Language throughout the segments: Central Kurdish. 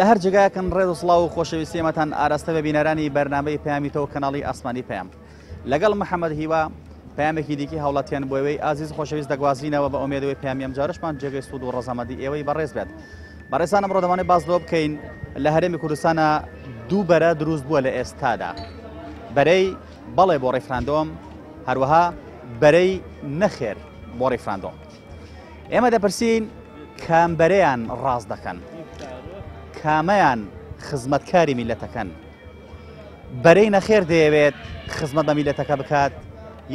لە هەر جگایەکەن ڕێز و سڵاو و خۆشەویستیمەتان ئاراستە بە بینەرانی بەرنامەی پەیامیتەوە کەناڵی ئاسمانی پەیام لەگەڵ محەممەد هیوا پەیامێکی دیکی هاوڵاتیان بۆەوەی ئازیز خۆشەویست دەگوازینەوە بە ئومێدەوەی پەیامی ئەم جارشمان جێگەی سوود و ڕەزەمەندی ئێوەی بەڕێز بێت. بەڕێزانم ڕۆدەمانەی باز لۆ بکەین لە هەرێمی کوردستانە دوو بەرە دروست بووە لە ئێستادا، بەرەی بەڵێ بۆ ڕێفراندۆم، هەروەها بەرەی نەخێر بۆ ڕێفراندۆم. ئێمە دەپرسین کامبەرەیان ڕاست دەکەن، کامەیان خزمەتکاری میلەتەکەن، بەرەی نەخێر دەیەوێت خزمەت بە میلەتەکە بکات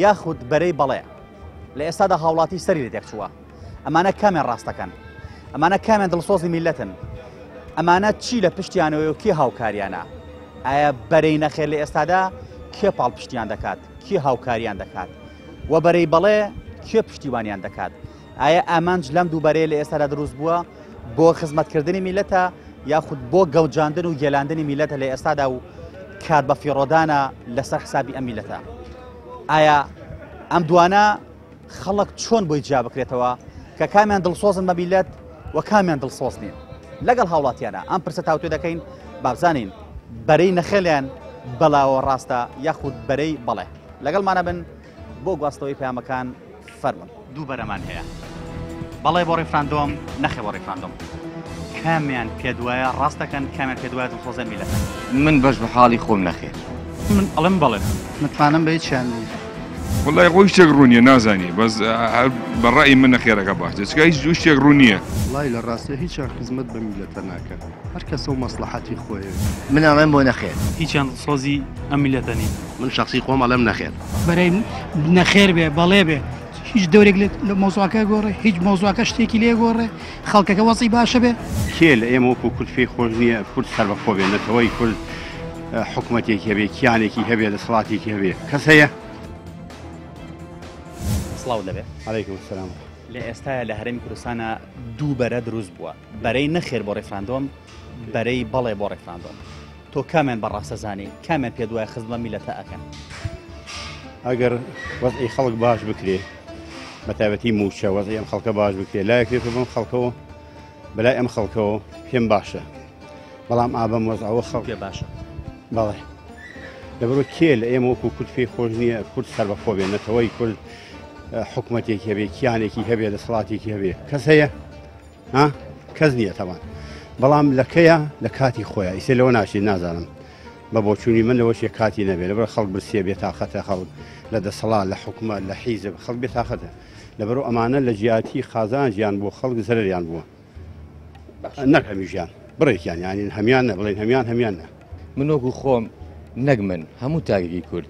یاخود بەرەی بەڵێ. لە ئێستادا هاوڵاتی سەری لە تێکچووە، ئەمانە کامیان ڕاستەکەن، ئەمانە کامیان دڵسۆزی میلەتن، ئەمانە چی لە پشتیانەوەی و کی هاوکاریانە؟ ئایا بەرەی نەخێر لە ئێستادا کێ پاڵ پشتیان دەکات، کی هاوکاریان دەکات و بەرەی بەڵێ کێ پشتیوانیان دەکات؟ ئایا ئامانج لەم دوو بەرەیە لە ئێستادا دروست بووە بۆ خزمەتکردنی میلەتە یاخود بۆ گەوجاندن و گێلاندنی میلەتە لە ئێستادا و کات بە فیڕۆدانە لەسەر حسابی ئەم میلەتە؟ ئایا ئەم دوانە خەڵک چۆن بۆی جیا بکرێتەوە کە کامیان دڵسۆزن بە میلەت و کامیان دڵسۆز نین؟ لەگەڵ هاوڵاتیانە ئەم پرسە تاوتوێ دەکەین بابزانین بەرەی نەخێلیان بەڵاوە ڕاستە یاخود بەرەی بەڵێ. لەگەڵمانە بن بۆ گواستەوەی پەیامەکان فەرمون. دوو بەرەمان هەیە، بەڵێ بۆ ڕێفراندۆم، نەخێ بۆ ڕێفراندۆم. کامیان پێدوایە ڕاست دەکەن، کامیان پێدوایە دڵسۆزە میلەتە؟ من بەش بە حاڵی خۆم نەخێر. من ئەڵێم بەڵێ. متمانم بە هیچیان وڵای خۆی شتێک ڕوونیە نازانی، بەس بەڕای من نەخێرەکە باشە، چکە هیچ دوو شتێک ڕوو نییە. وڵای لە ڕاستە هیچیان خزمەت بە میلەتە ناکەن، هەر کەسە و مەسلحەتی خۆیە. من ئەڵێم بۆ نەخێر، هیچیان سۆزی ئەم میلەتە نین. من شخصی خۆم ئەڵێم نەخێر. بەرەی نەخێر بێ بەڵێ بێ، هیچ دەورێک لە مۆزوعەکە گۆڕێ، هیچ مۆزوعەکە شتێکی لێ گۆڕێ، خەڵکەکە وەزی باشە بێ. کێ لە ئێمە وەکو کورد فێ خۆش نییە کورد سەربەخۆ بێ، نەتەوەی کورد حکوومەتێکی هەبێ، کیانێکی هەبێ، دەسەڵاتێکی هەبێ. کەس هەیە؟ سڵاو دەبێ. عەلەیکوم سەلام. لە ئێستاە لە هەرێمی کوردستانە دوو بەرە دروست بووە، بەرەی نەخێر بۆ ڕێفراندۆم، بەرەی بەڵێ بۆ ڕێفراندۆم. تۆ کامیان بەڕاستە زانی، کامیان پێدوایە خزمەت میلەتە ئەکەن؟ ئەگەر وەزعی خەڵک باش بکرێ، بەتایبەتی موچە وەزعی ئەم خەڵکە باش بکرێ، لایەکرێت بەم خەڵکەوە بەلای ئەم خەڵکەوە پێم باشە، بەڵام ئابەم وەزعەوە خەڵک پێ باشە. بەڵێ لەبەرەوە کێ لە ئێمە وەکو کورد فێ خۆش نییە کورد سەربەخۆ بێ، نەتەوەی کورد حکوومەتێکی هەبێ، کیانێکی هەبێ، دەسەڵاتێکی هەبێ. کەس هەیە؟ کەس نییە تەوان، بەڵام لەکەیە لە کاتی خۆیە، ئیسێ لەوە ناشێت نازانم بە بۆچوونی من لەوەشێ کاتی نەبێت، لەبەر خەڵک برسیە بێتاقەتە، خەڵک لە دەسەڵات لە حکوومەت لە حیزب خەڵک بێتاقەتە، لەبەرەوە ئەمانە لە جیاتی خازان ژیان بۆ خەڵک زەرریان بووە، نەک هەمی ژیان بڕێکیان، یانین هەمیان نە، بڵێن هەمیان نە. من وەکو خۆم نەک من هەموو تاگێکی کورد،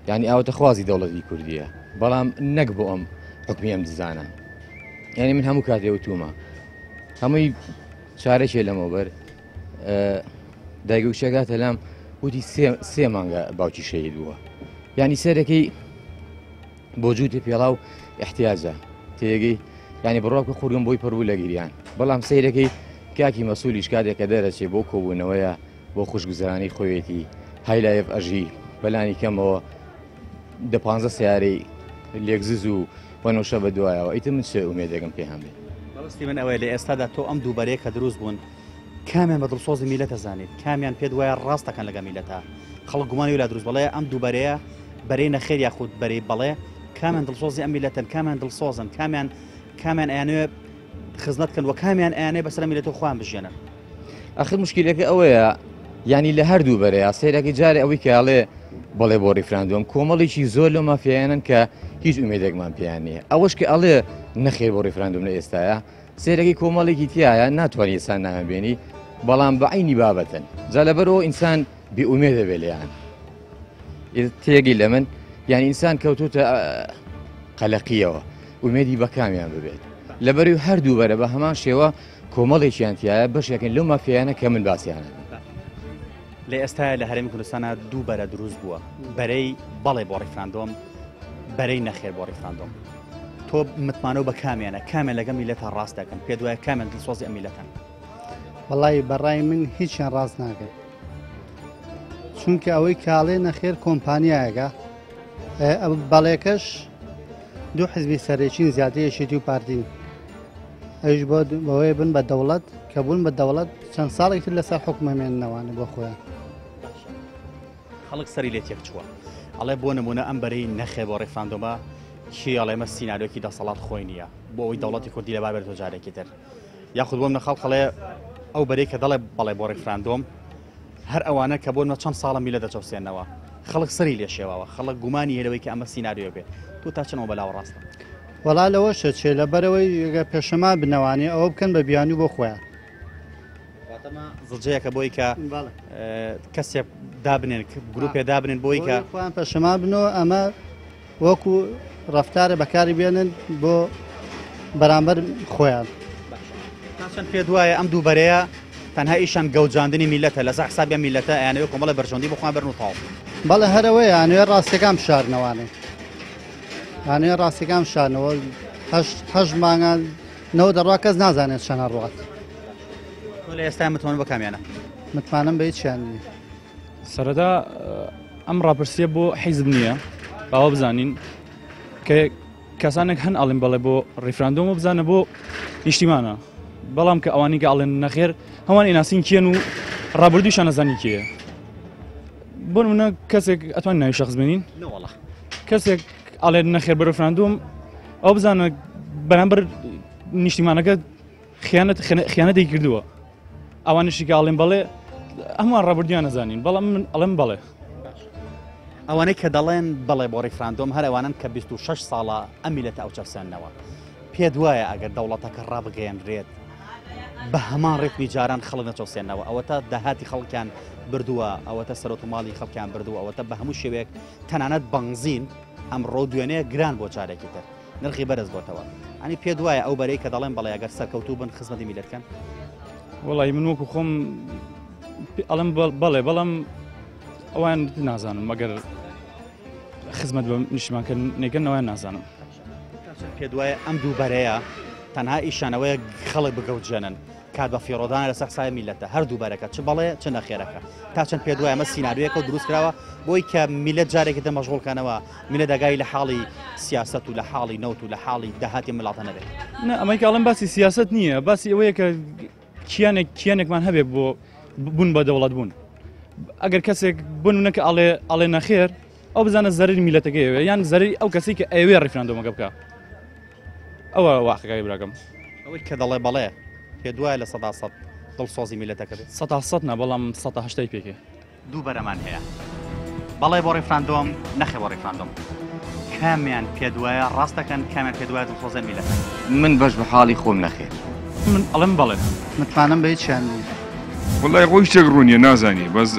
یعنی ئاوەتە خوازی دەوڵەتی کوردیە، بەڵام نەک بۆ ئەم حکمی ئەم دزانە. یعنی من هەموو کاتێ وتومە هەمووی چارەکێ لەمەوبەر دایگوشەکاتە لام وتی سێ مانگە باوکی شەهید بووە، یعنی سەرەکەی بۆ جووتی پێڵاو احتیاجە تێگەی، ینی بڕۆکە خوورگم بۆی پڕبوو لە گیریان، بەڵام سەیرەکەی کاکی مەسوولیش کاتێکە دەرەچێ بۆ کۆبوونەوەیە بۆ خوشگوزارانی خۆیەتی هایلایف ئەژی بەلانی کەمەوە 15 سیارەی لێکزز و وەنەوشە بە دوایەوە، ئیتر من چێ ئومێدێکم پێ هەم بێ. بەڕاستی من ئەوەیە لە ئێستادا تۆ ئەم دوو بەرەیە کە دروست بوون کامیان بە دڵسۆزی میلەتە زانیت، کامیان پێ دوایە ڕاستەکەن لەگە میلەتە؟ خەڵک گومانی ولا دروست بەڵێ ئەم دوو بەرەیە بەرەی نەخێر یاخود بەرەی بەڵێ کامیان دڵسۆزی ئەم میلەتەن، کامیان دڵسۆزن، کامیان ئەیانوێ خزمەتکەن و کامیان ئەیانێ بەسەر میلەتە خۆیان بژێنن. ئاخر مشکلەکە ئەوەیە، ینی لە هەردوو بەرەیە سەیرەکەی جارێ ئەوەی کەڵێ بەڵێ بۆ ڕێفراندۆم کۆمەڵێکی زۆر لەو مافیایانن کە هیچ ئومێدێکمان پێیان نییە، ئەوەش کە ئەڵێ نەخێر بۆ ڕێفراندۆم لە ئێستاە سێرەکەی کۆمەڵێکی تایە ناتوانانی ئێسان نامەبێنی، بەڵام بە عینی بابەتن جا لەبەرەوە ئینسان بێئومێ دەبێت لێیان تێگەی لە من، یعنی ئینسان کەوتوتە قەلەقیەوە ئومێدی بە کامیان ببێت، لەبەروی هەردوو بەرە بە هەمان شێوە کۆمەڵێکیان تایە بەشێکن لەو مافیایانە کە من باسییانە. لە ئێستا لە هەرێمی کوردستانە دوو بەرە دروست بووە، بەرەی بەڵێ بۆ ڕێفراندۆم، بەرەی نەخێر بۆ ڕێفراندۆم. تۆ متمانەوە بە کامیانە، کامیان لەگە میلەتە ڕاست دەکەن، پێ دوایە کامیان دڵسۆزی ئەم میلەتەن؟ وەڵای بەڕای من هیچیان ڕاست ناکەن، چونکە ئەوەی کاڵێ نەخێر کۆمپانیایەکە بەڵێکەش دوو حزبی سەرێکین زیاتر یەکێتی و پارتین، ئەوش بۆ بەوەی بن بە دەوڵەت کە بوون بە دەوڵەت چەند ساڵێک تر لەسەر حکومە مێننەوانە بۆ خۆیان خەڵک سەری لێت یەک چووە ئەڵێ بۆ نمونە ئەم بەرەی نەخێ بۆ ڕێفراندۆمە کی ئەڵێمە سیناریۆکی دەسەڵات خۆی نییە بۆ ئەوی دەوڵەتی کوردی لەبار بێت جارێکی تر یاخود بۆم نەخەڵ خەڵێ ئەو بەرەی کە دەڵێ بەڵێ بۆ ڕێفراندۆم هەر ئەوانە کە بۆنمە چەند ساڵە میلە دەچەوسێنەوە خەڵک سەری لێ شێواوە خەڵک گومانی هێلەوەی کە ئەمە سیناریۆ بێت تو تا چنەوە بەلاوە ڕاستە وەڵا لەوە شەچێ لە بەرەوەی ئەگە پێشەما بنەوانێ ئەوە بکەن بە بیانی بۆ خۆیان زڵجەیەکە بۆی کە کەسێک دابنێن گروپێ دابنێن بۆی کە خۆیان پێشەما بنەوە ئەمە وەکو ڕفتارە بەکاری بێنن بۆ بەرامبەر خۆیان چەند پێ دوایە ئەم دوو بەرەیە تەنها ئیشان گەوجاندنی میلەتە لەسەر حسابیان میلەتە یانەوە کۆمەڵە بەرژەوەندی بخوان بەرن و تاڵ بەڵێ هەرەوەی یانوێ ڕاستیەکان شارنەوانێ یانوێ ڕاستیەکان شارنەوە هەژ مانگان نەوە دەڕوا کەس نازانێت چەنە ڕوات لە ئێستا متمانە بە کامیانە متمانم بە هیچیانی سەرەتا ئەم ڕاپرسیە بۆ حیزب نییە باوە بزانین کە کەسانێک هەن ئاڵێن بەڵێ بۆ ڕیفراندۆم و بزانە بۆ نیشتیمانە بەڵام کە ئەوانی کە ئاڵێن نەخێر هەوان ئێناسین کێن و ڕابردوویشان نەزانی کێیە بۆ نمونە کەسێک ئەتوان ناوی شەخص بێنین کەسێک ئاڵێن نەخێر بە ڕیفراندۆم ئەو بزانە بەرامبەر نیشتیمانەکە خیانەتی کردووە ئەوانشی کە ئاڵێن بەڵێ هەمووان ڕابردویان نەزانین بەڵام من ئەڵێم بەڵێ ئەوانەی کە دەڵێن بەڵێ بۆ ڕیفراندۆم هەر ئەوانن کە 26 ساڵە ئەم میلەتە ئەو چەسێننەوە پێ دوایە ئەگەر دەوڵەتەکە ڕابگەیەنرێت بە هەمان ڕێتمی جاران خەڵک نەچەوسێنەوە ئەوەتە داهاتی خەڵکیان بردووە ئەوەتە سەرۆت و ماڵی خەڵکیان بردووە ئەوەتە بە هەموو شێوەیەک تەنانەت بەنزین ئەمڕۆ دوێنەیە گران بۆ چارێکی تر نرخی بەرز بۆتەوە ئەنی پێ دوایە ئەو بەرەی کە دەڵێن بەڵێ ئەگەر سەرکەوتوو بن خزمەتی میلەتکەن وەڵی من وەکو خۆم ئەڵم بەڵێ بەڵام ئەوان نازانم مەگەر خزمەت بە نیشتیمانکە نێگەنەوەیان نازانم پێ دوایە ئەم دوو بەرەیە تەنها ئیشانەوەیە خەڵک بگەوتژێنن کات بە فیڕۆدانە لەسەر قسای میلەتە هەردوو بەرەکە چ بەڵێ چ نەخێرەکە تا چەند پێ دوایە ئەمە سیناریۆیەکە دروست کراوە بۆی کە میلەت جارێکی تر مەشغوڵکانەوە میلە دەگای لە حاڵی سیاست و لە حاڵی نەوت و لە حاڵی داهاتی وڵاتە نەبێت ئەمەی کاڵم باسی سیاست نییە باسی ئەوەیە کە کیانێکمان هەبێ بۆ بوون بە دەوڵەت بوون ئەگەر کەسێک بوون کە ئاڵێ نەخێر ئەو بزانە زەرری میلەتەکەیەوە یان زەری ئەو کەسی کە ئەوێ ڕیفراندۆمەکە بکە ئەوە واقعەکەی براکەم ئەوەی کە دەڵێ بەڵێ پێ دوایە لە 100 دڵسۆزی میلەتەکە بێت 100 نە بەڵام 180 پێکێ دوو بەرەمان هەیە بەڵێ بۆ ڕیفراندۆم نەخێ بۆ ڕیفراندۆم کامیان پێ دوایە ڕاستەکەن کامیان پێ دوایە دڵسۆزە میلەتە من بەش بە حاڵی خۆم نەخێر من ئەڵێم بەڵێ متمانم بە هیچیانی وڵای خۆی شتێک ڕوونیە نازانی بەس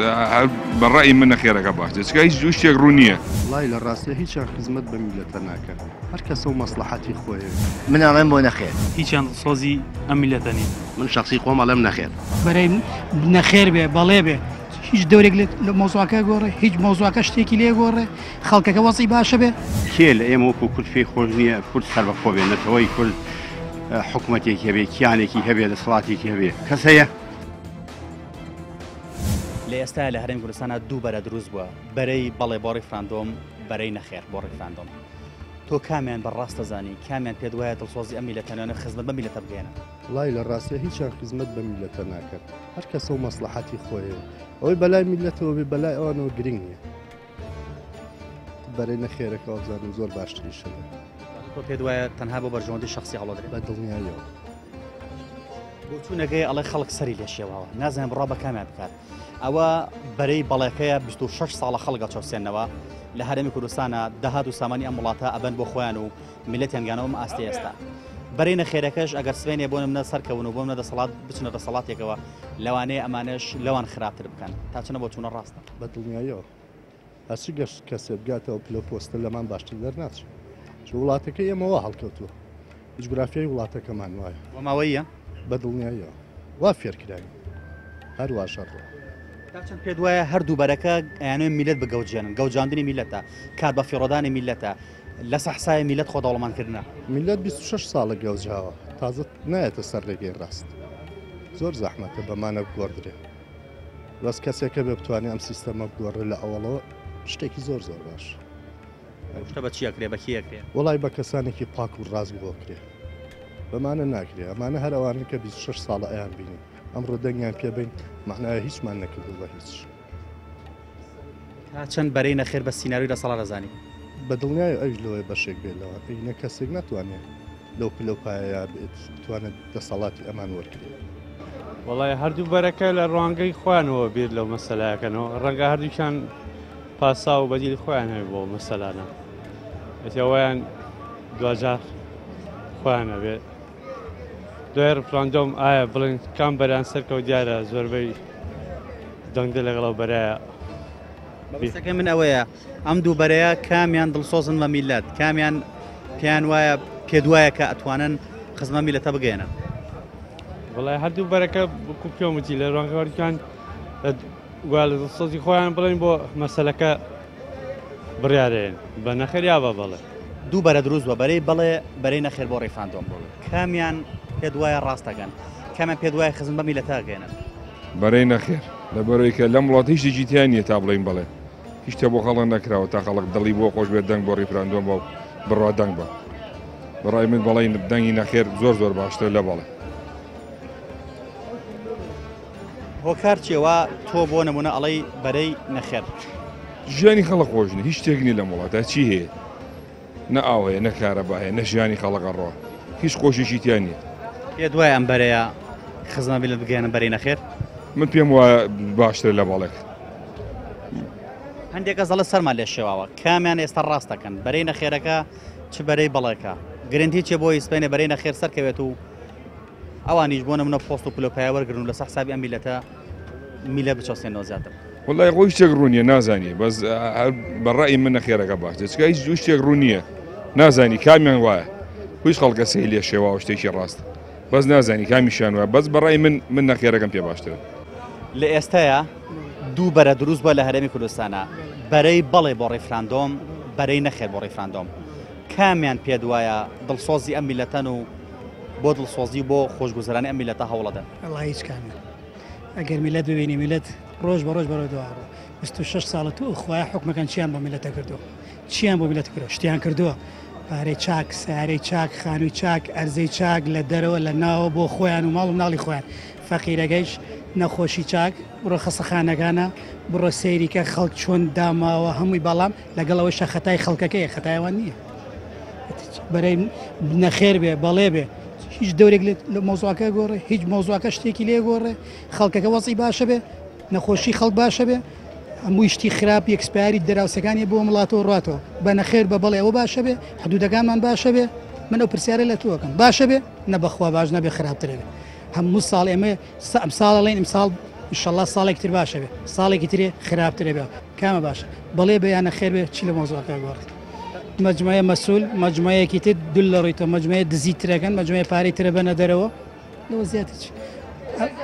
بەڕای من نەخێرەکە باشە چکە هیچ شتێک ڕوو نییە وڵای لە ڕاستە هیچیان خزمەت بە میلەتە ناکە هەر کەسە و مەسلحەتی خۆیە من ئەڵێم بۆ نەخێر هیچیان سۆزی ئەم میلەتە نین من شخصی خۆم ئەڵێم نەخێر بەرەی نەخێر بێ بەڵێ بێ هیچ دەورێک لە مۆزوعەکە گۆڕێ هیچ مۆزوعەکە شتێکی لێ گۆڕێ خەڵکەکە وەسی باشە بێ کێ لە ئێمە وەکو کورد فێ خۆش نییە کورد سەر بەخۆ بێنێتەوەی کورد حکوومەتێکی هەبێ کیانێکی هەبێ دەسەڵاتێکی هەبێ کەس هەیە لە ئێستا لە هەرێم کوردستانە دوو بەرە دروست بووە بەرەی بەڵێ بۆ ڕیفراندۆم بەرەی نەخێر بۆ ڕیفراندۆم تۆ کامیان بەڕاستە زانی کامیان پێ دوایە دڵسۆزی ئەم میلەتەنانە خزمەت بە میلەتە بگێنە وڵای لە ڕاستە هیچیان خزمەت بە میلەتە ناکەن هەر کەسە و مەسلحەتی خۆیە ئەوەی بەلای میلەتەوە بێ بەلای ئەوانەوە گرنگ نییە بەرەی نەخێرەکە ئەوزانم زۆر باشتریشە تۆ پێ دوایە تەنها بۆ بەرژەوەندی شخصی هەڵۆدرێت بە دڵنیایەوە بۆ چوونەگەی ئەڵێ خەڵک سەری لێ شێواوە نازانم بڕا بە کامیان بکات ئەوە بەرەی بەڵێکەیە 26 ساڵە خەڵگە چەوسێنەوە لە هەرێمی کوردستانە داهات و سامانی ئەم وڵاتە ئەبەن بۆ خۆیان و میلەتیانگانەوەم ئاستی ئێستا بەرەی نەخێرەکەش ئەگەر سوێنێ بۆ منە سەرکەون و بۆ منە دەسەڵات بچنە دەسەڵاتێکەوە لەوانەیە ئەمانش لەوان خراپتر بکەن تا چنە بۆ چوونە ڕاستە بە دڵنیایەوە هەچی گەشت کەسێک بگاتەوە پلە پۆستە لەمان باشتر دەرناچێت وڵاتەکە ئێمەوە هەڵکەوتووە جوگرافیای وڵاتەکەمان وایە وەماوەیە بە دڵنیایەوە وا فێرکراوی هەروە شەڕۆ چەند پێ دوایە هەردوو بەرەکە ئەیانوێ میلەت بگەوجێنن گەوجاندنی میلەتە کات بە فیڕۆدانی میلەتە لە سەحسای میلەت خۆ دەوڵەمانکردنە میلەت 26 ساڵە گەوجاوە تازە نایەتە سەر ڕێگەی ڕاست زۆر زەحمەتە بەمانە بگۆڕدرێ بەس کەسێکە بێ بتوانێت ئەم سیستەمە بگۆڕێ لە ئەوڵەوە شتێکی زۆر زۆر باش شتە بە چیەکرێ بە کیەکرێ وڵای بە کەسانێکی پاک و ڕاست بۆ کرێ بەمانە ناکرێ ئەمانە هەروانە کە 26 ساڵە ئەیان بینی ئەمڕۆ دەنگیان پێبین معنای هیچمان نەکردو بە هیچ چەند بەرەی نەخێر بە سینناوی لە سەڵا دەزانی بە دڵنیای ئەوش لەوەی بەشێک بێتەوە ئەینە کەسێک ناتوانێت لەو پلەپایە بێت توانێت دەسەڵاتی ئەمان وەرگێت وڵای هەردوو بەرەکە لە ڕوانگەی خوانەوە بێت لەو مەسەلایەکەنەوە ڕەنگە هەردووچان پاسا و بەدیلی خۆیان هەیە بۆ مەسەلانە ئەویان دوجار خۆیانە بێت دوای ڕفراندۆم ئایا بڵێن کام بەران سەرکەوت دیارە زۆربەی دەنگدە لەگەڵەوە بەرایە بەسەکە من ئەوەیە ئەم دوو بەرەیە کامیان دڵسۆزن بە میلەت کامیان پێیان وایە پێدوایە کە ئەتوانن خزمە میلەتە بگەێنن وڵای هەردوو بەرەکە بکو پێومتی لە ڕوانگەوەریان گوا لە دڵسۆزی خۆیان بڵێن بۆ مەسەلەکە بڕیارێن بە نەخێریا بە بەڵێ دوو بەرە دروست بە بەرەی بڵێ بەرەی نەخێر بۆ ڕێفراندۆم بڵێ کامیان پێدوایە ڕاستەکەن کامیان پێدوایە خزم بە میلەتە گەێنن بەرەی نەخێر لە بەرەوەی کە لەم وڵات هیچ جیتیان نیە تا بڵین بڵێ هیچ شتێ بۆ خەڵک نەکراوە تا خەڵک دڵی بۆ خۆش بێت دەنگ بۆ ڕێفراندۆم بۆ بڕوا دەنگ بە بەڕای من بەڵێن دەنگی نەخێر زۆر باشتر لە بەڵێ هۆکار چێوە تۆ بۆ نمونە ئەڵەی بەرەی نەخێر ژیانی خەڵک خۆشنی هیچ شتێکنی لە وڵاتە چی هەیە نە ئاو هەیە نە کارەبا هەیە نە ژیانی خەڵقە ڕۆ هیچ خۆشیشی تیان نیە پێ دوای ئەم بەرەیە خزمە میلەت بگەێنن بەرەی نەخێر من پێم وایە باشتر لە باڵێک هەندێک ئەزەڵە سەرمان لێ شێواوە کامیان ئێستا ڕاستەکەن بەرەی نەخێرەکە چ بەرەی بەڵێکە گرنتی چێ بۆ ئیسپێنێ بەرەی نەخێر سەرکەوێت و ئەوانیش بۆ نمونە پۆست و پلۆپایە وەرگرن و لەسەر حسابی ئەم میلەتە میلە بچۆسێنەوە زیاتر وڵای خۆی شتێک ڕوونیە نازانی بەس بەڕای من نەخێرەکە باش دەچکە هیچ شتێک ڕوونیە نازانی کامیان وایە هیچ خەڵکە سەی لێ شێوا شتێکی ڕاستە بەس نازانی کامیشان وایە بەس بەڕای من نەخێرەکەم پێ باشترە لە ئێستاە دوو بەرە دروست بە لە هەرێمی کوردستانە بەرەی بەڵێ بۆ ڕێفراندۆم بەرەی نەخێر بۆ ڕێفراندۆم کامیان پێ دوایە دڵسۆزی ئەم میلەتەن و بۆ دڵسۆزی بۆ خۆشگوزەرانی ئەم میلەتە هەوڵەدەن الله هیچ کامیان ئەگەر میلەت ببینی میلەت ڕۆژ بە ڕۆژ بەڕۆی دووارڕۆ 26 ساڵە تو خوای حکومەکان چیان بۆ میلەتە کردو چیان بۆ میلەت کردو شتیان کردووە پارەی چاک سارەی چاک خانووی چاک ئەرزەی چاک لە دەرەوە لە ناوە بۆ خۆیان و ماڵ و ناڵی خۆیان فەقیرەگەیش نەخۆشی چاک بڕۆ خەسەخانەکانە بڕۆ سەیریکە خەڵک چۆن داماوە هەمووی بەڵام لەگەڵەوەی خەتای خەڵکەکەی خەتایوان نییە بەرەی نەخێر بێ بەڵێ بێ هیچ دەورێک لە مۆزوعەکە گۆڕێ هیچ مۆزوعەکە شتێکی لێ گۆڕێ خەڵکەکە وەزی باشە بێ نەخۆشی خەڵک باشە بێ هەمووی شتی خراپ یەکسپاری دەراوسەکانی بۆ وڵاتەوە ڕاتەوە بە نەخێر بە بەڵێ ئەوە باشە بێ حدودەکانمان باشە بێ من ئەو پرسیارە لە تۆکەم باشە بێ نەبەخوا باش نەبێ خراپترە بێ هەموو ساڵ ئێمە ئەم ساڵەڵێن ئەمساڵ ئینشەڵڵا ساڵێکی تر باشە بێ ساڵێکی ترێ خراپترە بێ کامە باشە بەڵێ بەیان نەخێر بێ چی لە مۆزوعەکە گۆڕێت مجموعە مەسئول مجموعەیەکی تر دوول لە ڕۆیتەوە مجموعە دزی ترەکەن مجموعە پارەی ترە بەنە دەرەوە لەوە زیاتر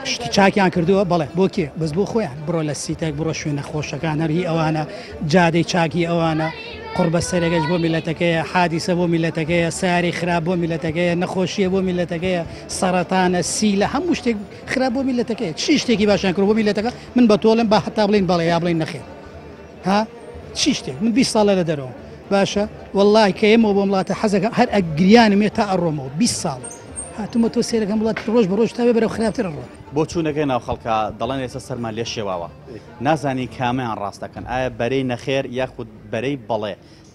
شتی چاکیان کردووە بەڵێ بۆ کێ بەس بۆ خۆیان بڕۆ لە سیتێک بڕۆ شوێنە خۆشەکان هەرهی ئەوانە جادەی چاکی ئەوانە قڕبە سەرەگەش بۆ میلەتەکەیە حادیسە بۆ میلەتەکەیە ساری خراپ بۆ میلەتەکەیە نەخۆشیە بۆ میلەتەکەیە سەرەتانە سیلە هەموو شتێک خراپ بۆ میلەتەکەیە چی شتێکی باشیان کرد بۆ میلەتەکە من بە تۆڵم با هەتا بڵین بەڵێ یا بڵین نەخێر ها چی شتێک من 20 ساڵە لە دەرەوە باشە وەڵای کە ئێمە بۆ وڵاتە حەزەکە هەر ئەگریانمێ تا ئەڕۆمەوە 20 ساڵ هاتومە تۆ سێرەکەم وڵات ڕۆژ بە ڕۆژ تا بێ بەرەو خراپتر ڕۆ بۆ چوونەکەی ناو خەڵکە دەڵێن ئێستا سەرمان لێ شێواوە نازانی کامیان ڕاستەکەن ئایا بەرەی نەخێر یاخود بەرەی بەڵێ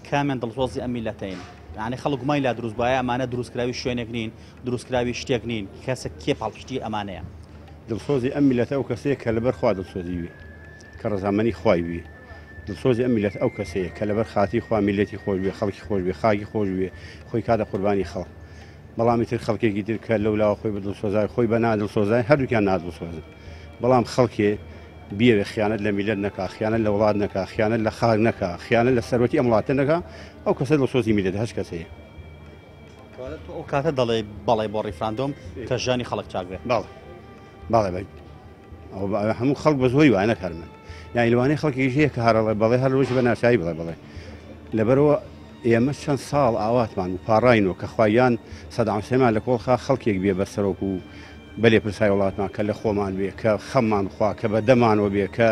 کامیان دڵسۆزی ئەم میلەتەین یعنی خەڵک گومای لا دروست بایە ئەمانە دروستکراوی شوێنێک نین دروستکراوی شتێک نین کەسە کێ پاڵپشتی ئەمانەیە دڵسۆزی ئەم میلەتە ئەو کەسەیە کە لەبەر خوا دڵسۆزی وێ کە ڕەزامەنی خوای وێ دڵسۆزی ئەم میلەت ئەو کەسەیە کە لەبەر خاتی خوا میلەتی خۆش بێ خەڵکی خۆش بێ خاکی خۆش بێ خۆی کاتە قوربانی خەڵک بەڵامی تر خەڵکێکی تر کە لەولاوە خۆی بە دڵسۆزای خۆی بە نادڵسۆزای هەردووکیان نادڵسۆزن بەڵام خەڵکێ بیەوێ خیانەت لە میلەت نەکا خیانەت لە وڵات نەکا خیانەت لە خاک نەکا خیانەت لە سەرەتی ئەم وڵاتە نەکا ئەو کەسە دڵسۆزی میلەت هەچ کەسەیە ئەو کاتە دەڵێ بەڵێ بۆ ڕیفراندۆم کە ژانی خەڵک چاک بێ باڵێ بێ ئەو هەموو خەڵک بە زۆی وانە کارمن یانی لەوانەیە خەڵکی هەیە کە هەرەڵێ بەڵێ هەر ڕۆژی بە ناسایی بڵێ لەبەرەوە ئێمە چەند ساڵ ئاواتمان و پاڕاینەوە کە خوایان سەدام حوسێنمان لە کۆڵخا خەڵکێک بێ بەسەرۆک و بەلێ پرسای وڵاتمان کە لە خۆمان بێ کە خەممان خوا کە بە دەمانەوە بێ کە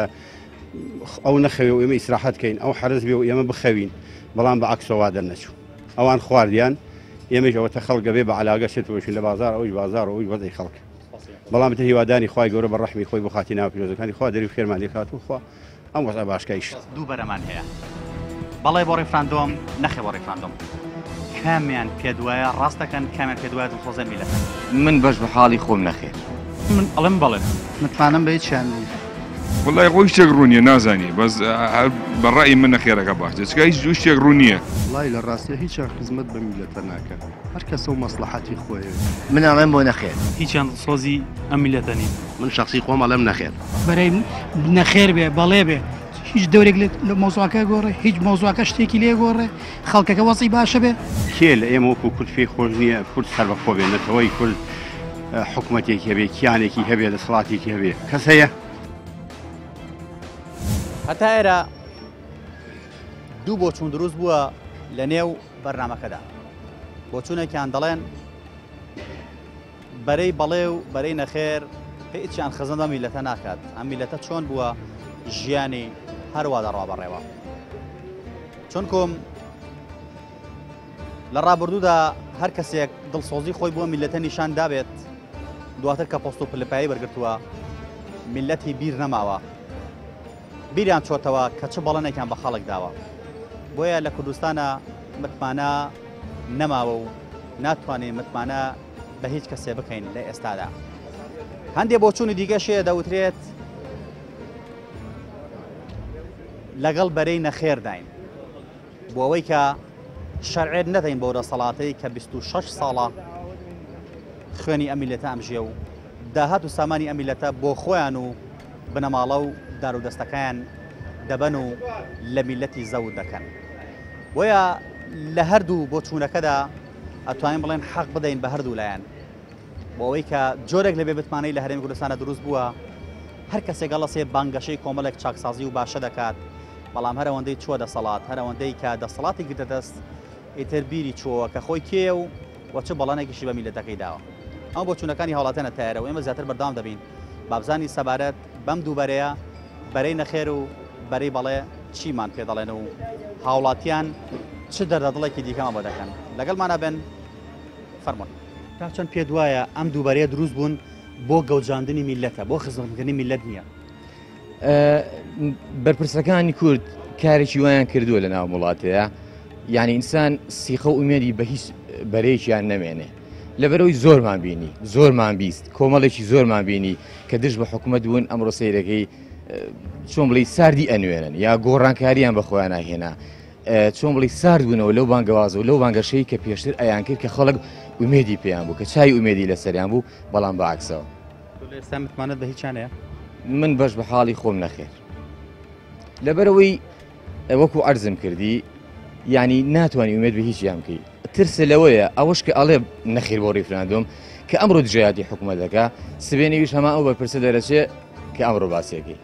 ئەو نەخەوێ و ئێمە ئیسراحەت بکەین ئەو حرز بێ و ئێمە بخەوین بەڵام بە عەکسەوە دەرنەچوو ئەوان خواردیان ئێمەش ئەوەتە خەڵکە بێ بە عەلاقە شێتەوەشین لە بازار ئەوش بازار ئەوش وەزەی خەڵک بەڵام تر هیوادانی خی گەورە بە ڕەحمی خۆی بخاتی ناو پیرۆزەکانی خوا دەری خێرمان لێکات و خوا ئەم وەزە باشکایش دوو بەرەمان هەیە بەڵێ بۆ ڕیفراندۆم نەخێ بۆ ڕیفراندۆم کامیان پێدوایە ڕاستەکەن کامیان پێدوایە دڵخۆزە میلەتەن من بەش بە حاڵی خۆم نەخێر من ئەڵم بەڵێ متمانم بە هیچیان وڵای ڕۆی شتێک ڕوونیە نازانی بەس بەڕای من نەخێرەکە باش دەچکە هیچ دوو شتێک ڕوونیە وڵای لە ڕاستیە هیچیان خزمەت بە میلەتە ناکەن هەر کەسە و مەسلحەتی خۆیە من ئەڵێم بۆ نەخێر هیچیان سۆزی ئەم میلەتە نین من شخصی خۆم ئەڵێم نەخێر بەرەی نەخێر بێ بەڵێ بێ هیچ دەورێک لە مۆزوعەکە گۆڕێ هیچ مۆزوعەکە شتێکی لێ گۆڕێ خەڵکەکە وەزی باشە بێ کێ لە ئێمە وەکو کورد فێ خۆش نییە کورد سەربەخۆ بێنێتەوەی کورد حکوومەتێکی هەبێ کیانێکی هەبێ لە سڵاتێکی هەبێ کەس هەیە هەتا ئێرە دوو بۆچوون دروست بووە لە نێو بەرنمەکەدا بۆچوونێکیان دەڵێن بەرەی بەڵێ و بەرەی نەخێر هیچیان خزمەت بە میلەتە ناکات ئەم میلەتە چۆن بووە ژیانی هەروە دەڕوا بەڕێوە چونکۆم لە ڕابردوودا هەر کەسێک دڵسۆزی خۆی بووە میلەتە نیشان دابێت دواتر کە پۆست و پلپایی بەرگرتووە میلەتی بیر نەماوە بیریان چۆتەوە کە چ بەڵێنێکیان بە خەڵک داوە بۆیە لە کوردستانە متمانە نەماوە و ناتوانین متمانە بە هیچ کەسێ بکەین لە ئێستادا هەندێک بۆچوونی دیگەشەیە دەوترێت لەگەڵ بەرەی نەخێر داین بۆ ئەوەی کە شەرعێت نەدەین بۆ دەسەڵاتەی کە 26 ساڵە خوێنی ئەمیلەتە ئەمژێ و داهات و سامانی ئەمیلەتە بۆ خۆیان و بنەماڵە و دار و دەستەکەیان دەبەن و لە میلەتی زەوت دەکەن بۆیە لە هەردوو بۆچوونەکەدا ئەتوانین بڵێن حەق بدەین بە هەردوو لایەن بۆ ئەوەی کە جۆرێک لە بێبتمانەی لە هەرێمی کوردستانە دروست بووە هەر کەسێک گەڵەسێ بانگەشەی کۆمەڵێک چاکسازی و باشە دەکات بەڵام هەر ئەوەندەی چووە دەسەڵات هەر ئەوەندەی کە دەسەڵاتی گرتە دەست ئیتر بیری چووە کە خۆی کێ و وەچە بەڵانێکیشی بە میلەتەکەی داوە ئەم بۆچوونەکانی هاوڵاتیانە تایەرەوە ئێمە زیاتر بەردەوام دەبین بابزانی سەبارەت بەم دووبەرەیە بەرەی نەخێر و بەرەی بەڵێ چیمان پێ دەڵێن و هاوڵاتیان چ دەردەدڵێکی دیکەمان بۆ دەکەن لەگەڵمانە بن فەرمون تا چەند پێ دوایە ئەم دووبەرەیە دروست بوون بۆ گەوجاندنی میلەتە بۆ خزمەتکردنی میلەت نییە بەرپرسەکانی کورد کارێکی وایان کردووە لە ناو وڵاتەیە یعنی ئینسان سیخە و ئومێدی بە هیچ بەرەیەکیان نەمێنێ لەبەرەوەی زۆرمان بینی زۆرمان بیست کۆمەڵێکی زۆرمان بینی کە دژ بە حکوومەت بوون ئەمڕۆ سەیرەکەی چۆن بڵی ساردی ئەنوێنن یا گۆڕانکاریان بە خۆیان ناهێنا چۆن بڵی سارد بوونەوە لەو بانگەوازە و لەو بانگەشەی کە پێشتر ئەیان کرد کە خەڵک ئومێدی پێیان بوو کە چای ئومێدی لەسەریان بوو بەڵام بەعکسەوە ئێستا متمانەت بە هیچیانەیە من بەش بە حاڵی خۆم نەخێر لەبەرەوەی وەکو عەرزم کردی یعنی ناتوانانی ئومێد بە هیچیان بکەی ترسە لەوەیە ئەوەش کە ئەڵێ نەخیر بۆ ڕیفراندۆم کە ئەمڕۆ دژایەتی حکوومەتەکە سبێنەویش هەمان ئەو بەرپرسە دەرەچێ کە ئەمڕۆ باسیەکەی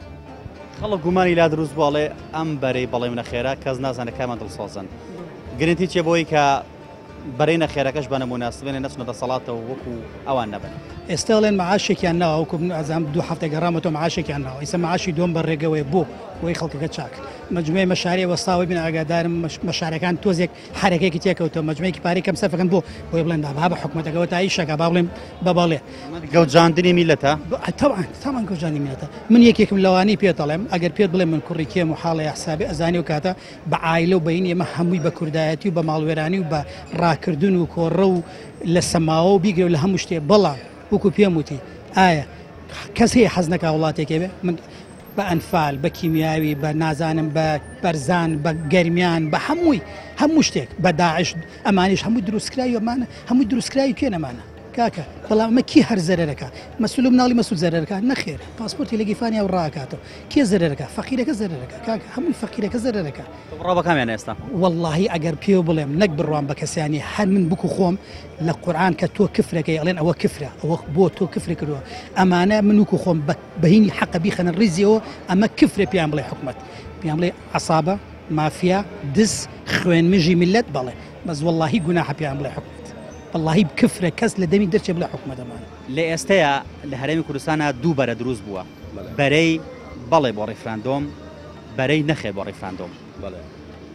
خەڵک گومانی لا دروست بواڵێ ئەم بەرەی بەڵێم نەخێرا کەس نازانە کامان دڵسۆزن گرنتی چێ بۆی کە بەرەی نەخێرەکەش بە نمونە سبێنێ نەچنە دەسەڵاتەوە وەکو ئەوان نەبن ئێستا ئەڵێن معاشێکیان ناوە وەکو ئەزام دوو هەفتە گەڕامەوە معاشێکیان ناوە ئیسە معاشی دۆم بەڕێگەوەی بوو بۆی خەڵکەکە چاک مجموعی مەشاری وەستاوی بین ئاگادارم مەشارەکان تۆزێک حرەکەیەکی تێکەوتەوە مجموعەیەکی پارەی کەم سەرفەکەن بۆ بۆی بڵێن با بە حکوومەتەکەەوە تا ئیشەکە با بڵێن بەباڵێ گەوجاندنی میلەتە تامان گەوجانی میلەتە من یەکێکم لەوانی پێ دەڵێم ئەگەر پێت بڵێم من کوڕی کێم و حاڵی حسابی ئەزانی و کاتە بە عایلە و بەین ئێمە هەمووی بە کوردایەتی و بە ماڵوێرانی و بە ڕاکردن و کۆڕە و لە سەماوە و بیگرێ لە هەموو شتێ بەڵام وەکو پێم وتی ئایا کەس هەیە حەز نەکا وڵاتێکێ بێ من بە ئەنفال بە کیمیاوی بە نازانم بە بەرزان بە گەرمیان بە هەموو شتێک بە داعش ئەمانیش هەمووی دروستکراوی ئەمانە هەمووی دروستکراوی کێ نەمانە کاکە بەڵام ئەمە کی هەر زەرەرەکە مەسول مناڵی مەسول زەرەرەکە نەخێر پاسپۆرتی لە گیفانی ئەو ڕاکاتەوە کێ زەرەرەکە فەقیرەکە زەرەرەکە کاکە هەمووی فەقیرەکە زەرەرەکە ڕۆ بەکامیان ئێستا واللهی ئەگەر پێ بڵێم نەک بڕوان بە کەسانی هەر من بکو خۆم لە قورئان کە تۆ کفرەکەی ئەڵێن ئەوە کفرە ئەوە بۆ تۆ کفر کردووە ئەمانە من وکو خۆم بەهینی حەقە بیخەنە ڕیزیەوە ئەمە کفرە پێیان بڵێ حکومەت پێیان بڵێ عەسابە مافیا دس خوێن مژی میلەت بەڵێ بەس واللهی گوناحە پێیان بڵێ حکومەت واللهی بکفرە کەس لە دەمی دەرچێ بڵێ حکومەتەمان لە ئێستەیە لە هەرێمی کوردستانە دوو بەرە دروست بووە بەرەی بەڵێ بۆ ڕیفراندۆم بەرەی نەخێ بۆ ڕیفراندۆم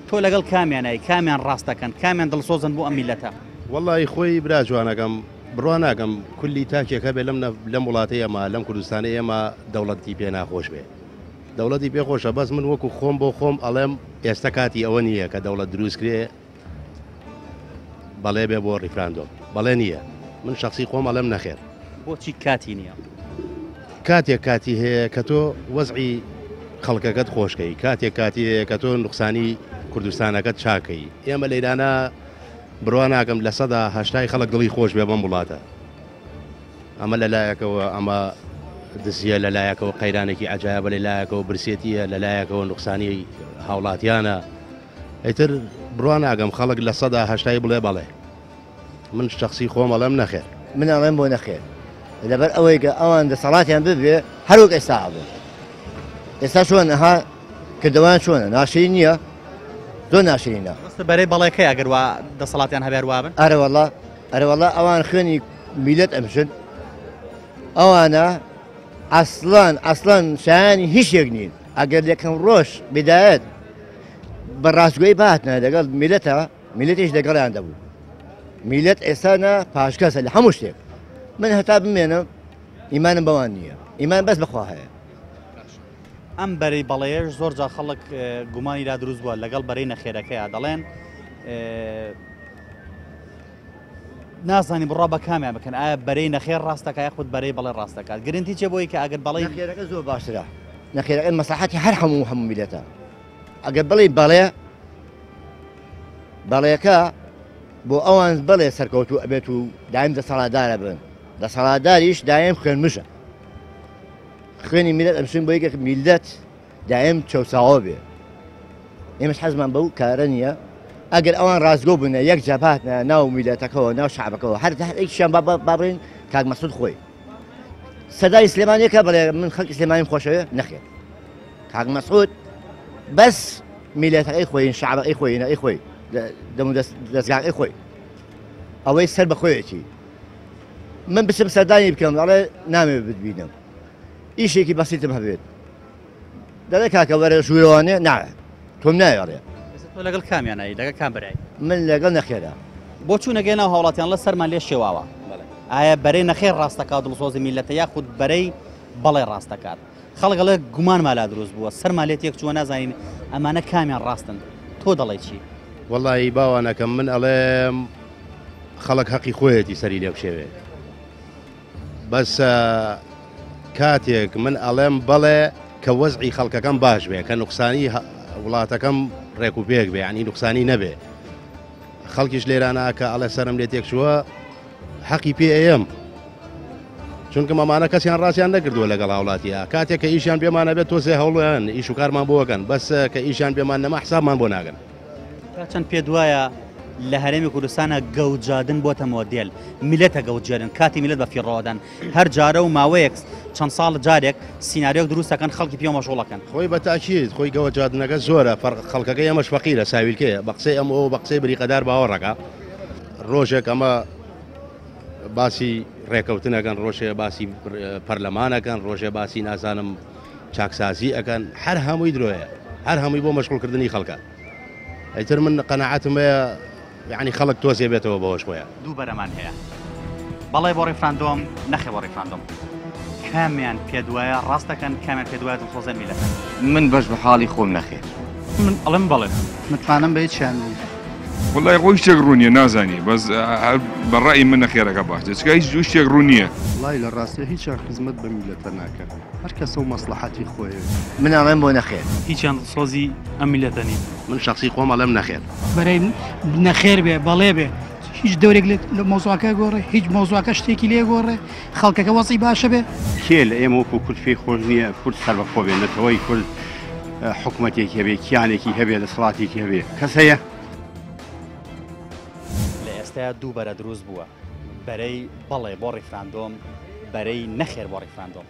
تۆ لەگەڵ کامیانای کامیان ڕاستەکەن کامیان دڵسۆزن بۆ ئەم میلەتە وەڵی خۆی برا جوانەکەم بڕوا ناکەم کولی تاکێکە بێ لەم وڵاتی ئێمە لەم کوردستانی ئێمە دەوڵەتی پێ ناخۆش بێ دەوڵەتی پێخۆشە بەس من وەکو خۆم بۆ خۆم ئەڵێم ئێستا کاتی ئەوە نییە کە دەوڵەت دروستکرێ بەڵێ بێ بۆ ڕیفراندۆم بەڵێ نییە من شخصی خۆم ئەڵێم نەخێر بۆچی کاتی نییە کاتێک کاتی هەیە کە تۆ وەزعی خەڵکەکەت خۆشکەی کاتێک کاتی هەیە کە تۆ نوقسانی کوردستانەکەت چاکەی ئێمە لەیرانە بڕوا ناکەم لە سەدا هەشتای خەڵک دڵی خۆش بێ بەم وڵاتە ئەمە لەلایەکەوە ئەمە دزیە لەلایەکەوە قەیرانێکی عەجایبە لەلایەکەوە برسێتیە لەلایەکەوە نوقسانی هاوڵاتیانە ئیتر بڕوا ناگەم خەڵک لە سەدا هەشتای بڵێ بەڵێ من شخصی خۆم ئەڵێم نەخێر من ئەڵێم بۆ نەخێر لەبەر ئەوەی کە ئەوان دەسەڵاتیان ببێ هەروەک ئێستا ئەبێ ئێستا چۆن ئەها کردەوەیان چۆنە ناشرین نییە زۆر ناشرینە بەرەی بەڵێکەکەی ئەگەر وا دەسەڵاتیان هەبێر وابن ئەرەوەڵا ئەوان خوێنی میلەت ئەمژن ئەوانە ئەسڵان شایانی هیچێک نین ئەگەر یەکەم ڕۆژ بدایەت بە ڕاستگۆی باتنە لەگەڵ میلەتە میلەتیش لەگەڵیان دەبوو میلەت ئێستانە پاشکەسە لە هەموو شتێک من هەتا بمێنم ئیمانم بەوان نییە ئیمان بەس بەخوا هەیە ئەم بەرەی بەڵێش زۆر جا خەڵک گومانی را دروست بووە لەگەڵ بەرەی نەخێرەکەیە دەڵێن نازانی بڕا بە کامیان بکەن ئایا بەرەی نەخێر ڕاستەکە یاخود بەرەی بەڵێ ڕاستەکات گرنتی چێ بۆی کە ئەگەر بەڵێ نەخێرەکە زۆر باشترە نەخێرەکە مەسلحەتی هەر هەموو میلەتە ئەگەر بڵێ بەڵێەکە بۆ ئەوان بڵێ سەرکەوتوو ئەبێت و دایم دەسەڵاتدارە بن دەسەڵاتداریش دایم خوێنمشە خوێنی میلەت ئەمشین بۆ یەکێک میلەت دایم چەوساوە بێ ئێمەش حەزمان بەو کارە نییە ئەگەر ئەوان ڕازگۆ بنە یەک جەبهاتە ناو میلەتەکەەوە ناو شعبەکەەوە هەر هەرێکیشیان بابڕین کاک مەسعود خۆی سەدای سلێمانیەکە بڵێ من خەڵکی سلێمانیم خۆشەوێ نەخێر کاک مەسعود بەس میلەتەکەی خۆی شعبەکەی خۆی نەی خۆی دەمو دەستگاکەی خۆی ئەوەی سەر بەخۆیەتی من بچم سەردانی بکەم ئەڵێ نامێ ببینم ئیشێکی بەسیتم هەبێت دەڵێ کاکە وەرە ژوورەوانێ ناوێت تۆم نایەڕێ تۆ لەگەڵ کامیانایی لەگەڵ کام بەرای من لەگەڵ نەخێرا بۆ چوونەگەی ناو هاوڵاتیان لە سەرمان لێ شێواوە ئایا بەرەی نەخێر ڕاستەکات دڵسۆزی میلەتە یاخود بەرەی بەڵێ ڕاستەکات خەڵک لە گومانمان لا دروست بووە سەرمان لێت یەک چووە نازانین ئەمانە کامیان ڕاستن تۆ دەڵێ چی وەڵی باوانەکەم من ئەڵێم خەڵک حەقی خۆیەتی سەری لێ بشێوێت بەس کاتێک من ئەڵێم بەڵێ کە وەزعی خەڵکەکەم باش بێ کە نوقسانی وڵاتەکەم ڕێک و پێک بێ ینی نوقسانی نەبێ خەڵکیش لێرانە کە ئەڵێ سەرم لێ تێکشووە حەقی پێ ئەم چونکە مەمانە کەسیان ڕاستیان نەکردووە لەگەڵ هاوڵاتیە کاتێک کە ئیشیان پێمانە بێت تۆسێ هەوڵیان ئیش و کارمان بۆەکەن بەس کە ئیشیان پێمان نەما حسابمان بۆ ناگەن چەند پێ دوایە لە هەرێمی کوردستانە گەوجادن بۆتە مۆدێل میلەتە گەوجێرن کاتی میلەت بە فیڕۆدەن هەر جارە و ماوەیەک چەند ساڵ جارێک سیناریۆک دروستەکەن خەڵکی پێ مەشغوڵەکەن خۆی بە تاکید خۆی گەوجادنەکە زۆرە خەڵکەکە ئەمەش فەقیرە ساویلکەیە بە قسەی ئەم ئەو بە قسەی بریقەدار باوەڕەکە ڕۆژێک ئەمە باسی ڕێکەوتنەکەن ڕۆژێ باسی پەرلەمانەکەن ڕۆژێ باسی نازانم چاکسازی ئەەکەن هەر هەمووی درۆیە هەر هەمووی بۆ مەشغوڵکردنی خەڵکە ئەیتر من قەنەعەتم هەیە یعنی خەڵک تۆزێ بێتەوە بەهۆش خۆیە دوو بەرەمان هەیە بەڵێ بۆ ڕیفراندۆم نەخێ بۆ ڕیفراندۆم کامیان پێ دوایە ڕاستەکەن کامیان پێ دوایە دڵسۆزە میلەتە من بەش بە حاڵی خۆم نەخێر من ئەڵێم بەڵێ متمانم بە هیچیان وڵای خۆی شتێک ڕوونیە نازانی بەس بەڕای من نەخێرەکە باش چکە هیچ دوو شتێک ڕوونیە وڵای لە ڕاستە هیچیان خزمەت بە میلەتە ناکەن هەر کەسە و مەسلحەتی خۆیە من ئەڵێم بۆ نەخێر هیچیان سۆزی ئەم میلەتە نین من شخصی خۆم ئەڵێم نەخێر بەرەی نەخێر بێ بەڵێ بێ هیچ دەورێک لە مۆزوعەکە گۆڕێ هیچ مۆزوعەکە شتێکی لێ گۆڕێ خەڵکەکە وەزی باشە بێ کێ لە ئێمە وەکو کورد فێ خۆش نییە کورد سەربەخۆ بێ نەتەوەی کورد حکوومەتێکی هەبێ کیانێکی هەبێ لە سڵاتێکی هەبێ کەس هەیە لە ئێستایا دوو بەرە دروست بووە بەرەی بەڵێ بۆ ڕیفراندۆم بەرەی نەخێر بۆ ڕیفراندۆم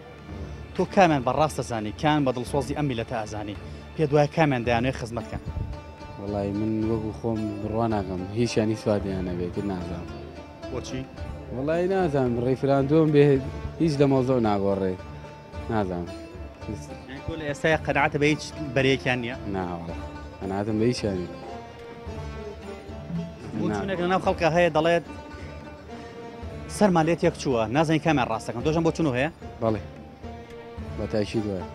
تۆ کامیان بەڕاستە زانی کان بە دڵسۆزی ئەم میلەتە ئازانی پێ دوای کامیان دەیانوێت خزمەتکەن وڵی من وەکو خۆم بڕوا ناکەم هیچیانی سوادیانە بێت نازانم بۆچی وڵی نازانم ڕیفراندۆم بێ هیچ لە مۆزۆ ناگۆڕێ نازانم لە ئێستایا قەنەعەتە بە هیچ بەرەیەکیان نییە ناوەڵە قەنەعەتم بە هیچیانی بۆ چوونێک لەناو خەڵکە هەیە دەڵێت سەرمان لێت یەک چووە نازانی کامیان ڕاستەکەم تۆژم بۆ چونو هەیە بەڵێ بەتایشی دوایە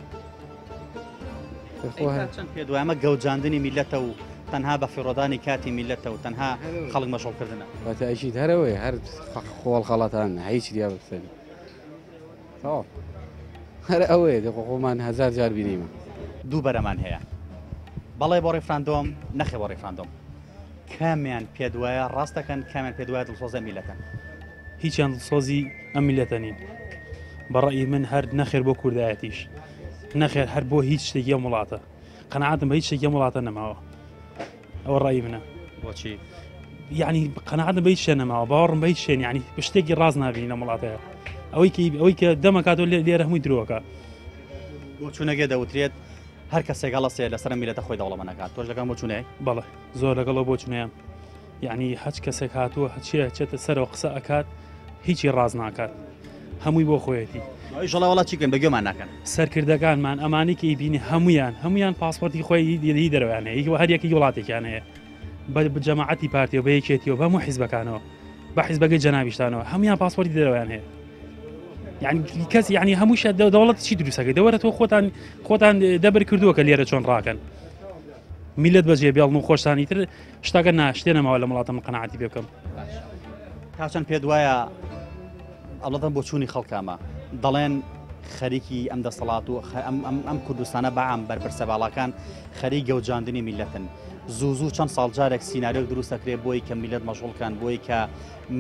چەند پێ دوایمە گەوجاندنی میلەتە و تەنها بە فیڕۆدانی کاتی میلەتە و تەنها خەڵک مەشغوڵکردنە بەتایشیت هەرەوەی هەر خۆڵ خەڵەتان هیچ دیا بسەری هەر ئەوەیە دەخۆمان هزار جار بینیمە دوو بەرەمان هەیە بەڵێ بۆ ڕێفراندۆم نەخێ بۆ ڕێفراندۆم کامیان پێدوایە ڕاستەکەن کامیان پێدوایە دڵسۆزە میلەتەن هیچیان دڵسۆزی ئەم میلەتە نین بەڕێی من هەر نەخێر بۆ کوردایەتیش نەخێر هەر بۆ هیچ شتێکی ئەم وڵاتە قەنەعاتم بە هیچ شتێکی ئەم وڵاتە نەماوە ئەوە ڕای منە بۆچی یعنی قەنەعاتم بە هیچ شتێ نەماوە باوەڕم بە هیچ شتێن یعنی شتێکی ڕاست نابینی لەم وڵاتەیە ئەوەی کە دەمەکاتەوە لێرە هەمووی درۆکە بۆ چوونەگە دەوترێت هەر کەسێک هەڵەسێ لەسەر میلەتە خۆی دەوڵەمە نەکات تۆش لەگەڵ بۆ چونەیە بەڵێ زۆر لەگەڵەوە بۆ چونەیەم یعنی هەچ کەسێک هاتووە هەچیە چێتە سەرەوە قسە ئەکات هیچی ڕاز ناکات هەمووی بۆ خۆیەتی ئیشەڵا وڵات چیکەن بەگوێمان ناکەن سەرکردەکانمان ئەمانی کە ئیبینی هەمویان پاسپۆرتی خۆی هی دەرویان هەیە هەر یەکی وڵاتێکیان هەیە بە جەماعەتی پارتیەوە بە یەکێتیەوە بە هەموو حیزبەکانەوە بە حیزبەکەی جەنابیشتانەوە هەمویان پاسپۆرتی دەرویان هەیە یعنی کەس یعنی هەمووش دەوڵەت چی دروستەکەی دەوەرە تۆ خۆتان دەبەر کردووە کە لێرە چۆن ڕاکەن میلەت بەجێ بێڵن و خۆشتانی تر شتاکە ناشتێنەماوە لە وڵاتم قەنەعەتی پێ بکەم تا چەند پێ دوایە ئەڵەتەن بۆ چوونی خەڵکامە دەڵێن خەریکی ئەم دەسەڵات و ئەم کوردستانە بەعام بەرپرسە باڵاکان خەریک گەوجاندنی میلەتن زوو چەند ساڵجارێک سیناریۆک دروستەکرێت بۆی کە میلەت مەشغوڵکان بۆی کە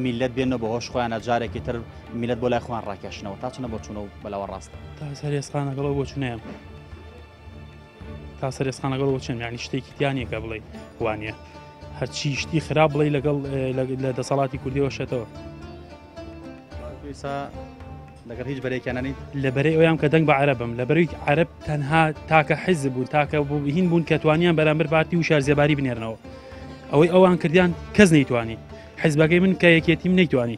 میلەت بێنە بە هۆش خۆیانە جارێکی تر میلەت بۆ لای خۆیان ڕاکێشنەوە تا چنە بۆ چوونە و بەلاوە ڕاستە تا سەر ئێسقانەگەڵەوە بۆ چونەیەم تا سەر ئێسقانەگەڵەوە چێن یعنی شتێکی تیانێکە بڵێ وانە هەرچی شتی خراپ بڵێ لەگەڵ لە دەسەڵاتی کوردیەوە شێتەوە لەگەر هیچ بەرێکیانانی لەبەرەی ئەویان کە دەنگ بە عەرەبم لەبەرەوەی عەرەب تەنها تاکە حیزب بوون تاکە هین بوون کە توانیان بەرامبەر پارتی و شارزێباری بنێرنەوە ئەوەی ئەوان کردیان کەس نەیتوانی حیزبەکەی من کە یەکێتیم نەیتوانی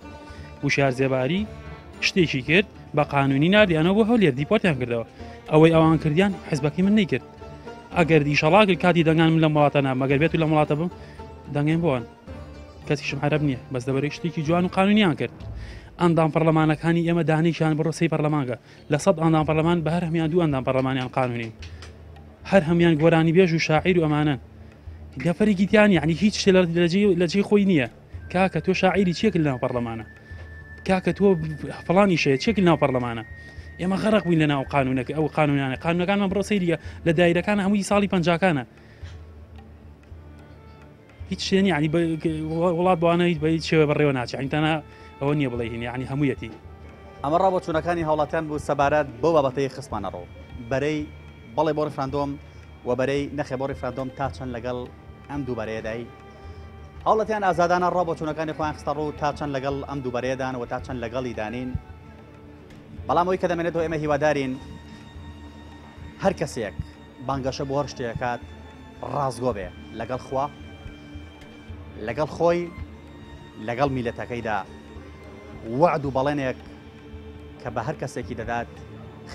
و شارزێباری شتێکی کرد بە قانونی نردیانەوە بۆ هەولێر دیپۆرتیان کردەوە ئەوەی ئەوان کردیان حیزبەکەی من نەیکرد ئەگەر ئیشەڵا کاتی دەنگان من لە وڵاتە مەگەر بێت و لە وڵاتە بم دەنگێن بۆن کەسیشم عەرەب نییە بەس دەبەرەی شتێکی جوان و قانونیان کرد ئەندام پەرلەمانەکانی ئێمە دانیشان بڕۆ سەی پەرلەمانگە لە سەد ئەندام پەرلەمان بە هەر هەمیان دوو ئەندام پەرلەمانیان قانونی هەر هەمیان گۆرانی بێژ و شاعیر و ئەمانە گەفەرێکی تیان یعنی هیچ شتێ لە جێی خۆی نییە کاکە تۆ شاعیری چێک لەناو پەرلەمانە کاکە تۆ فڵانی شەیە چێک لەناو پەرلەمانە ئێمە غەرق بووین لەناو قانونەکە ئەو قانونەکانمان بڕۆ سەیریە لە دایرەکان هەمووی ساڵی پەنجاکانە هیچ شتێنی ینی وڵات بوانەیت بە هیچ شێوە بەڕێوە ناچێت ئینتانە ئەوە نییە بڵێ هینی ینی هەموویەتی ئەمە ڕابۆ چوونەکانی هاوڵاتیان بوو سەبارەت بۆ بابەتەی خستمانەڕۆ بەرەی بەڵێ بۆ ڕێفراندۆم و بەرەی نەخێ بۆ ڕێفراندۆم تا چەند لەگەڵ ئەم دووبارەیەدای هاوڵەتیان ئازادانە ڕابۆ چوونەکانی خۆیان خستە ڕوو تا چەند لەگەڵ ئەم دووبارەیەدان و تا چەند لەگەڵی دانین بەڵام ئەوی کە دەمێنێتەوە ئێمە هیوادارین هەر کەسێک بانگەشە بۆ هەر شتێکات ڕازگۆ بێ لەگەڵ خوا لەگەڵ خۆی لەگەڵ میلەتەکەیدا وعد و بەڵێنێک کە بە هەر کەسێکی دەدات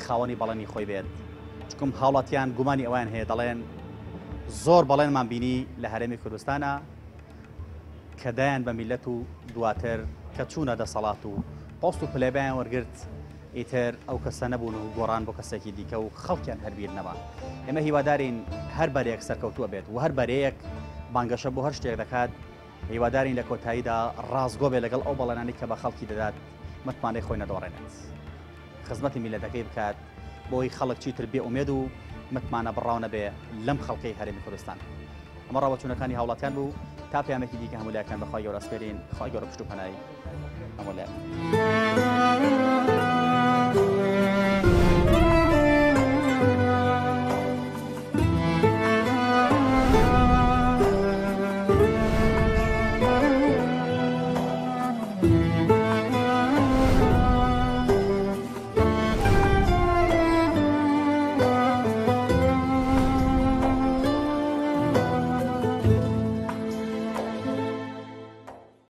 خاوەنی بەڵێنی خۆی بێت چکم هاوڵاتیان گومانی ئەویان هەیە دەڵێن زۆر بەڵێنمان بینی لە هەرێمی کوردستانە کە دایان بە میلەت و دواتر کە چوونە دەسەڵات و پۆست و پلێبیان وەرگرت ئیتر ئەو کەسە نەبوون و گۆڕان بۆ کەسێکی دیکە و خەڵکیان هەربیر نەما ئێمە هیوادارین هەر بەرەیەک سەرکەوتووە بێت و هەر بەرەیەک بانگەشە بۆ هەر شتێک دەکات هیوادارین لە کۆتاییدا ڕازگۆ بێ لەگەڵ ئەو بەڵێنانی کە بە خەڵکی دەدات متمانەی خۆی نەدۆڕێنێت خزمەتی میلەتەکەی بکات بۆی خەڵک چیتر بێ ئومێد و متمانە بڕاو نەبێ لەم خەڵکەی هەرێمی کوردستان ئەمە ڕاوەچوونەکانی هاوڵاتیان بوو تا پەیامێکی دیکە هەموو لایەکان بەخوای گەورە سپێرین خوا گەورە پشت و پەنای هەموو لایەک